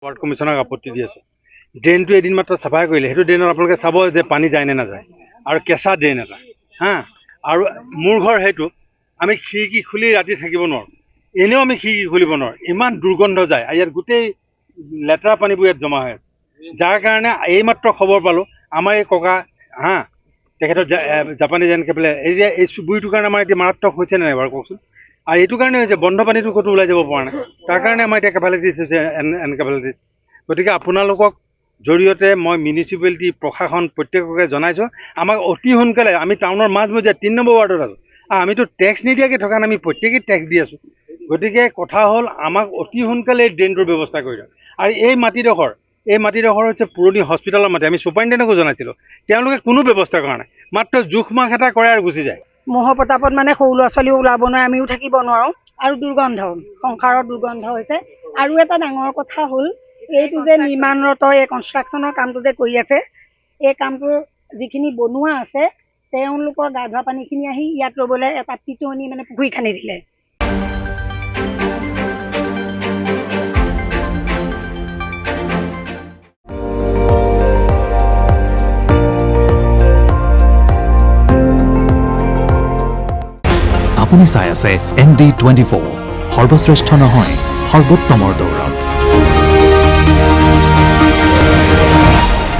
Ward কমিশ্যনক আপত্তি দি আছোঁ। ড্ৰেইনটো এদিন মাত্ৰ চাফাই কৰিলে, সেইটো ড্ৰেইনত আপোনালোকে চাব যে পানী যায় নে নাযায়, আৰু কেঁচা ড্ৰেইন এটা আৰু মোৰ ঘৰ সেইটো আমি খিৰিকী খুলি ৰাতি থাকিব নোৱাৰোঁ, এনেও আমি খিৰিকী খুলিব নোৱাৰোঁ, ইমান দুৰ্গন্ধ যায়। আৰু ইয়াত গোটেই লেতেৰা পানীবোৰ ইয়াত জমা হৈ আছে, যাৰ কাৰণে এইমাত্ৰ খবৰ পালোঁ আমাৰ এই ককা তেখেতৰ জাপানীজ এনকেফেলাইটিছ এতিয়া এই চুবুৰীটোৰ কাৰণে আমাৰ এতিয়া মাৰাত্মক হৈছে নে নাই বাৰু কওকচোন। আৰু এইটো কাৰণে হৈছে বন্ধ পানীটো ক'তো ওলাই যাব পৰা নাই, তাৰ কাৰণে আমাৰ এতিয়া কেফালাইটিছ হৈছে এনকেফেলাইটিছ। গতিকে আপোনালোকক জৰিয়তে মই মিউনিচিপেলিটি প্ৰশাসন প্ৰত্যেককে জনাইছোঁ, আমাক অতি সোনকালে, আমি টাউনৰ মাজমজিয়াত 3 নম্বৰ ৱাৰ্ডত আছোঁ, আমিতো টেক্স নিদিয়াকৈ থকা নাই, আমি প্ৰত্যেকেই টেক্স দি আছোঁ। গতিকে কথা হ'ল আমাক অতি সোনকালে এই ড্ৰেইনটোৰ ব্যৱস্থা কৰি দিয়ক। আৰু এই মাটিডোখৰ হৈছে পুৰণি হস্পিটেলৰ মাটি, আমি ছুপাৰিণ্টেণ্ডেণ্টকো জনাইছিলোঁ, তেওঁলোকে কোনো ব্যৱস্থা কৰা নাই, মাত্ৰ জোখ মাখ এটা কৰে আৰু গুচি যায়। মহৰ প্ৰতাপত মানে সৰু ল'ৰা ছোৱালীও ওলাব নোৱাৰে, আমিও থাকিব নোৱাৰোঁ, আৰু দুৰ্গন্ধ, সংসাৰৰ দুৰ্গন্ধ হৈছে। আৰু এটা ডাঙৰ কথা হ'ল এইটো যে নিৰ্মাণৰত এই কনষ্ট্ৰাকশ্যনৰ কামটো যে কৰি আছে, এই কামটোৰ যিখিনি বনোৱা আছে তেওঁলোকৰ গা ধোৱা পানীখিনি আহি ইয়াত ৰ'বলৈ এটা পিটনি মানে পুখুৰী খান্দি দিলে। আপুনি চাই আছে ND24, সৰ্বশ্ৰেষ্ঠ নহয় সৰ্বোত্তমৰ দৌৰত।